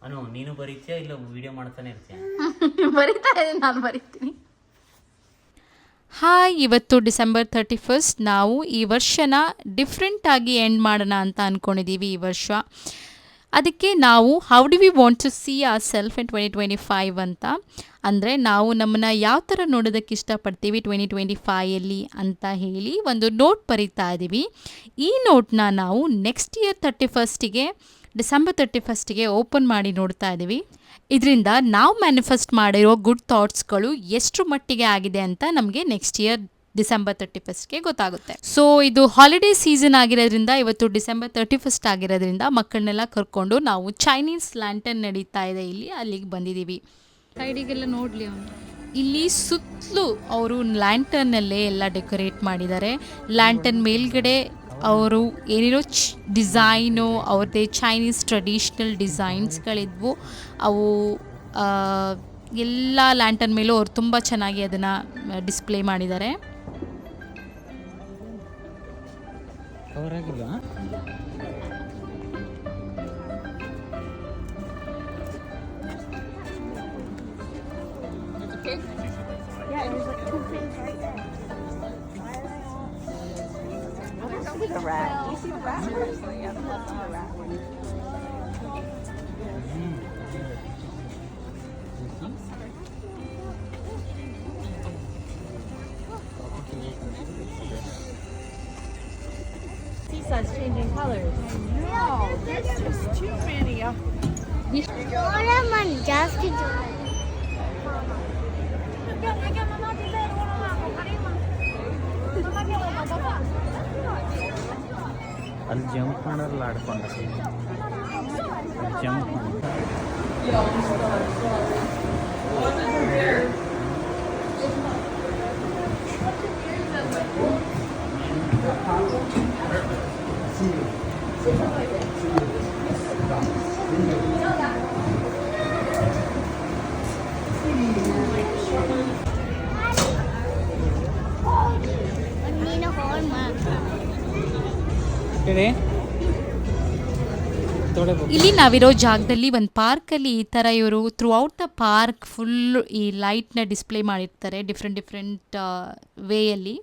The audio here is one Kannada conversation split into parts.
ಅನು ನೀನು ಬರೀತೀಯಾ ಇಲ್ಲ ವಿಡಿಯೋ ಮಾಡ್ತಾನೆ ಇರ್ತೀಯಾ? ಬರಿತಾ ಇದ್ದೀನಿ, ನಾನು ಬರಿತೀನಿ. ಹಾಯ್, ಇವತ್ತು ಡಿಸೆಂಬರ್ 31 ನಾವು ಈ ವರ್ಷನ ಡಿಫ್ರೆಂಟಾಗಿ ಎಂಡ್ ಮಾಡೋಣ ಅಂತ ಅಂದ್ಕೊಂಡಿದ್ದೀವಿ. ಈ ವರ್ಷ ಅದಕ್ಕೆ ನಾವು how do we want to see our self in 2025 ಅಂತ. ಅಂದರೆ ನಾವು ನಮ್ಮನ್ನು ಯಾವ ಥರ ನೋಡೋದಕ್ಕೆ ಇಷ್ಟಪಡ್ತೀವಿ 2025 ಅಂತ ಹೇಳಿ ಒಂದು ನೋಟ್ ಬರೀತಾ ಇದ್ದೀವಿ. ಈ ನೋಟ್ನ ನಾವು ನೆಕ್ಸ್ಟ್ ಇಯರ್ 31ಗೆ ಡಿಸೆಂಬರ್ 31ಗೆ ಓಪನ್ ಮಾಡಿ ನೋಡ್ತಾ ಇದ್ದೀವಿ. ಇದರಿಂದ ನಾವು ಮ್ಯಾನಿಫೆಸ್ಟ್ ಮಾಡಿರೋ ಗುಡ್ ಥಾಟ್ಸ್ಗಳು ಎಷ್ಟು ಮಟ್ಟಿಗೆ ಆಗಿದೆ ಅಂತ ನಮಗೆ ನೆಕ್ಸ್ಟ್ ಇಯರ್ ಡಿಸೆಂಬರ್ 31ಗೆ ಗೊತ್ತಾಗುತ್ತೆ. ಸೊ ಇದು ಹಾಲಿಡೇ ಸೀಸನ್ ಆಗಿರೋದ್ರಿಂದ, ಇವತ್ತು ಡಿಸೆಂಬರ್ 31 ಆಗಿರೋದ್ರಿಂದ ಮಕ್ಕಳನ್ನೆಲ್ಲ ಕರ್ಕೊಂಡು ನಾವು ಚೈನೀಸ್ ಲ್ಯಾಂಟರ್ನ್ ನಡೀತಾ ಇದೆ ಇಲ್ಲಿ, ಅಲ್ಲಿಗೆ ಬಂದಿದ್ದೀವಿ. ಸೈಡಿಗೆಲ್ಲ ನೋಡಲಿ ಅವನು. ಇಲ್ಲಿ ಸುತ್ತಲೂ ಅವರು ಲ್ಯಾಂಟರ್ನಲ್ಲೇ ಎಲ್ಲ ಡೆಕೋರೇಟ್ ಮಾಡಿದ್ದಾರೆ. ಲ್ಯಾಂಟರ್ನ್ ಮೇಲ್ಗಡೆ ಅವರು ಏನೇನೋ ಡಿಸೈನು, ಅವ್ರದ್ದೇ ಚೈನೀಸ್ ಟ್ರೆಡಿಷ್ನಲ್ ಡಿಸೈನ್ಸ್ಗಳಿದ್ವು. ಅವು ಎಲ್ಲ ಲ್ಯಾಂಟರ್ನ್ ಮೇಲೂ ಅವ್ರು ತುಂಬ ಚೆನ್ನಾಗಿ ಅದನ್ನು ಡಿಸ್ಪ್ಲೇ ಮಾಡಿದ್ದಾರೆ. The rat. Do you see the rat? Yeah, the rat one. Seesaw's changing colors. No, there's just too many of them. Doraemon ಜಾಸ್ತಿ ಅಲ್ಲಿ ಜಂಪ್ ಮಾಡೋಲ್ಲ, ಆಡ್ಕೊಂಡ ಜಂಪ್ ನೀನು ಹೋಲ್ ಇಲ್ಲಿ ನಾವಿರೋ ಜಾಗದಲ್ಲಿ ಒಂದು ಪಾರ್ಕಲ್ಲಿ ಈ ಥರ ಇವರು through out the park full ಈ ಲೈಟ್ನ ಡಿಸ್ಪ್ಲೇ ಮಾಡಿರ್ತಾರೆ ಡಿಫ್ರೆಂಟ್ ವೇಯಲ್ಲಿ.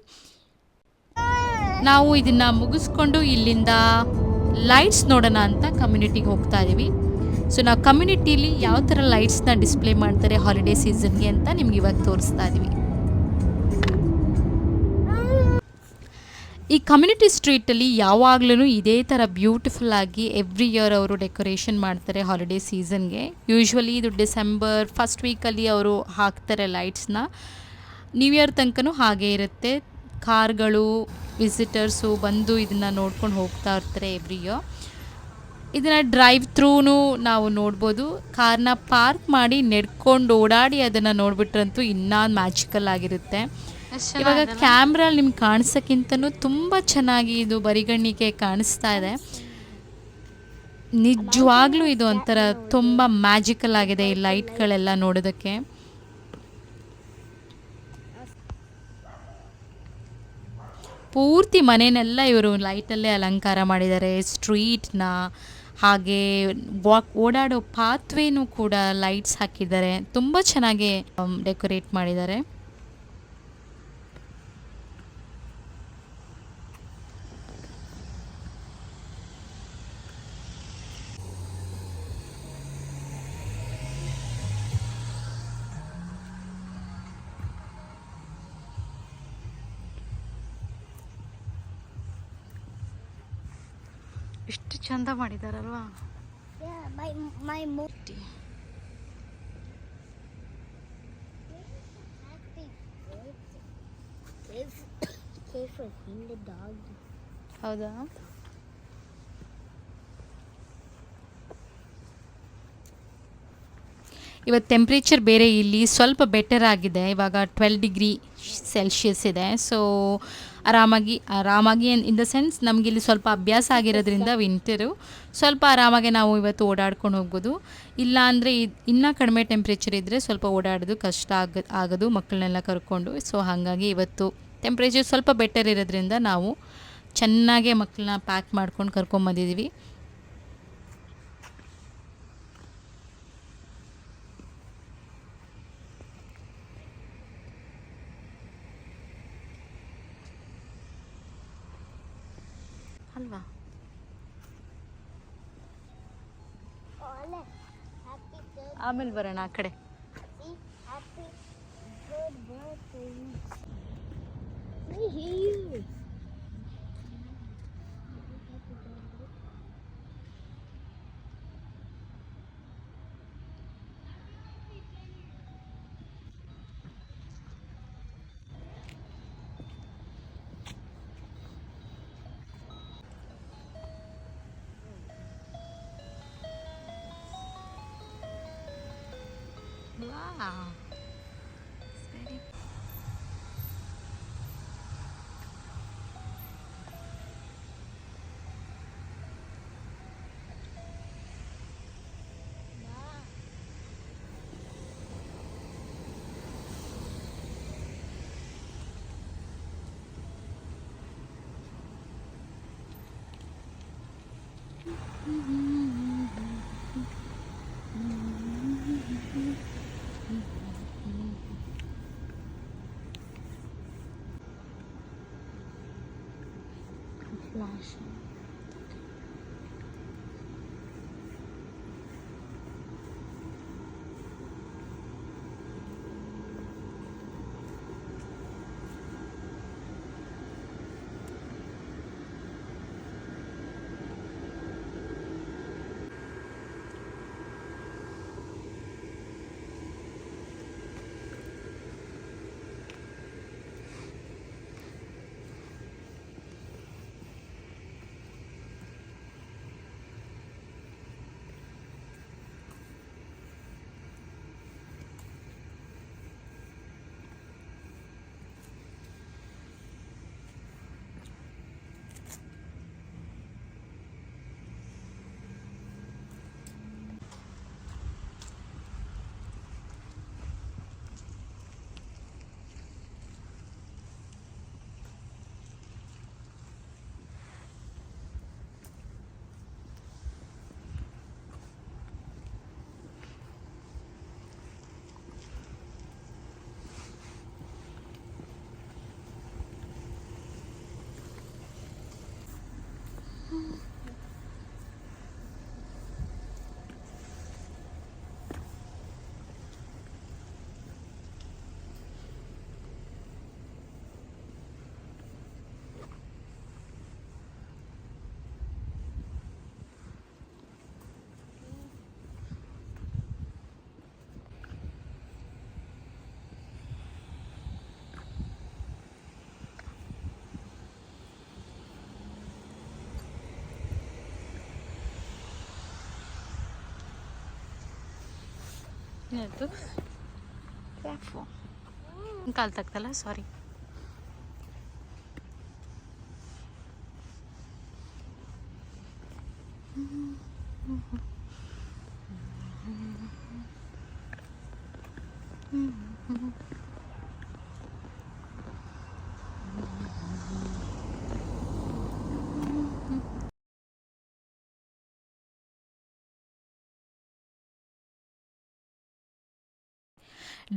ನಾವು ಇದನ್ನು ಮುಗಿಸ್ಕೊಂಡು ಇಲ್ಲಿಂದ ಲೈಟ್ಸ್ ನೋಡೋಣ ಅಂತ ಕಮ್ಯುನಿಟಿಗೆ ಹೋಗ್ತಾ ಇದ್ದೀವಿ. ಸೊ ನಾವು ಕಮ್ಯುನಿಟಿಲಿ ಯಾವ ಥರ ಲೈಟ್ಸ್ನ ಡಿಸ್ಪ್ಲೇ ಮಾಡ್ತಾರೆ ಹಾಲಿಡೇ ಸೀಸನ್ಗೆ ಅಂತ ನಿಮ್ಗೆ ಇವಾಗ ತೋರಿಸ್ತಾ ಇದ್ದೀವಿ. ಈ ಕಮ್ಯುನಿಟಿ ಸ್ಟ್ರೀಟಲ್ಲಿ ಯಾವಾಗಲೂ ಇದೇ ಥರ ಬ್ಯೂಟಿಫುಲ್ಲಾಗಿ ಎವ್ರಿ ಇಯರ್ ಅವರು ಡೆಕೋರೇಷನ್ ಮಾಡ್ತಾರೆ ಹಾಲಿಡೇ ಸೀಸನ್ಗೆ. ಯೂಶ್ವಲಿ ಇದು ಡಿಸೆಂಬರ್ ಫಸ್ಟ್ ವೀಕಲ್ಲಿ ಅವರು ಹಾಕ್ತಾರೆ ಲೈಟ್ಸ್ನ. ನ್ಯೂ ಇಯರ್ ತನಕನೂ ಹಾಗೇ ಇರುತ್ತೆ. ಕಾರ್ಗಳು, ವಿಸಿಟರ್ಸು ಬಂದು ಇದನ್ನು ನೋಡ್ಕೊಂಡು ಹೋಗ್ತಾ ಇರ್ತಾರೆ ಎವ್ರಿ ಇಯರ್. ಇದನ್ನು ಡ್ರೈವ್ ಥ್ರೂನು ನಾವು ನೋಡ್ಬೋದು. ಕಾರ್ನ ಪಾರ್ಕ್ ಮಾಡಿ ನೆಡ್ಕೊಂಡು ಓಡಾಡಿ ಅದನ್ನು ನೋಡಿಬಿಟ್ರಂತೂ ಇನ್ನೂ ಮ್ಯಾಜಿಕಲ್ ಆಗಿರುತ್ತೆ. ಇವಾಗ ಕ್ಯಾಮ್ರಲ್ಲಿ ನಿಮ್ಗೆ ಕಾಣಿಸೋಕ್ಕಿಂತನೂ ತುಂಬ ಚೆನ್ನಾಗಿ ಇದು ಬರಿಗಣ್ಣಿಗೆ ಕಾಣಿಸ್ತಾ ಇದೆ. ನಿಜವಾಗ್ಲೂ ಇದು ಒಂಥರ ತುಂಬ ಮ್ಯಾಜಿಕಲ್ ಆಗಿದೆ ಈ ಲೈಟ್ಗಳೆಲ್ಲ ನೋಡೋದಕ್ಕೆ. ಪೂರ್ತಿ ಮನೆಯನ್ನೆಲ್ಲ ಇವರು ಲೈಟಲ್ಲೇ ಅಲಂಕಾರ ಮಾಡಿದ್ದಾರೆ. ಸ್ಟ್ರೀಟ್ನ ಹಾಗೆ ಓಡಾಡೋ ಪಾತ್ವೇನೂ ಕೂಡ ಲೈಟ್ಸ್ ಹಾಕಿದ್ದಾರೆ. ತುಂಬ ಚೆನ್ನಾಗಿ ಡೆಕೋರೇಟ್ ಮಾಡಿದ್ದಾರೆ. ಎಷ್ಟು ಚಂದ ಮಾಡಿದಾರಲ್ವಾ. my ಹೌದಾ? ಇವತ್ತು ಟೆಂಪ್ರೇಚರ್ ಬೇರೆ ಇಲ್ಲಿ ಸ್ವಲ್ಪ ಬೆಟರ್ ಆಗಿದೆ. ಇವಾಗ 12 ಡಿಗ್ರಿ ಸೆಲ್ಸಿಯಸ್ ಇದೆ. ಸೊ ಆರಾಮಾಗಿ ಇನ್ ದ ಸೆನ್ಸ್ ನಮಗಿಲ್ಲಿ ಸ್ವಲ್ಪ ಅಭ್ಯಾಸ ಆಗಿರೋದ್ರಿಂದ ವಿಂಟರು ಸ್ವಲ್ಪ ಆರಾಮಾಗಿ ನಾವು ಇವತ್ತು ಓಡಾಡ್ಕೊಂಡು ಹೋಗ್ಬೋದು. ಇಲ್ಲ ಅಂದರೆ ಇನ್ನೂ ಕಡಿಮೆ ಟೆಂಪ್ರೇಚರ್ ಇದ್ದರೆ ಸ್ವಲ್ಪ ಓಡಾಡೋದು ಕಷ್ಟ ಆಗೋದು ಮಕ್ಕಳನ್ನೆಲ್ಲ ಕರ್ಕೊಂಡು. ಸೊ ಹಾಗಾಗಿ ಇವತ್ತು ಟೆಂಪ್ರೇಚರ್ ಸ್ವಲ್ಪ ಬೆಟರ್ ಇರೋದ್ರಿಂದ ನಾವು ಚೆನ್ನಾಗೇ ಮಕ್ಕಳನ್ನ ಪ್ಯಾಕ್ ಮಾಡ್ಕೊಂಡು ಕರ್ಕೊಂಬಂದಿದ್ದೀವಿ. ಅಲ್ವಾ? Ole, happy third. ಆಮೇಲೆ ಬರೋಣ ಆ ಕಡೆ. See, happy third birthday. Right here. Wow. It's very flash. ಏನಾಯ್ತು? ಕ್ಯಾಫು ಕಾಲು ತಗ್ತಲ್ಲ, ಸಾರಿ.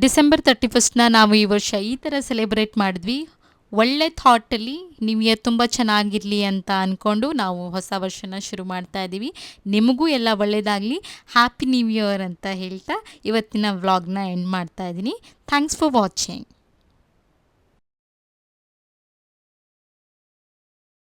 ಡಿಸೆಂಬರ್ 31st ನಾವು ಈ ವರ್ಷ ಈ ಥರ ಸೆಲೆಬ್ರೇಟ್ ಮಾಡಿದ್ವಿ. ಒಳ್ಳೆ ಥಾಟಲ್ಲಿ ನ್ಯೂ ಇಯರ್ ತುಂಬ ಚೆನ್ನಾಗಿರಲಿ ಅಂತ ಅಂದ್ಕೊಂಡು ನಾವು ಹೊಸ ವರ್ಷನ ಶುರು ಮಾಡ್ತಾ ಇದ್ದೀವಿ. ನಿಮಗೂ ಎಲ್ಲ ಒಳ್ಳೆಯದಾಗಲಿ, ಹ್ಯಾಪಿ ನ್ಯೂ ಇಯರ್ ಅಂತ ಹೇಳ್ತಾ ಇವತ್ತಿನ ವ್ಲಾಗ್ನ ಎಂಡ್ ಮಾಡ್ತಾ ಇದ್ದೀನಿ. Thanks for watching.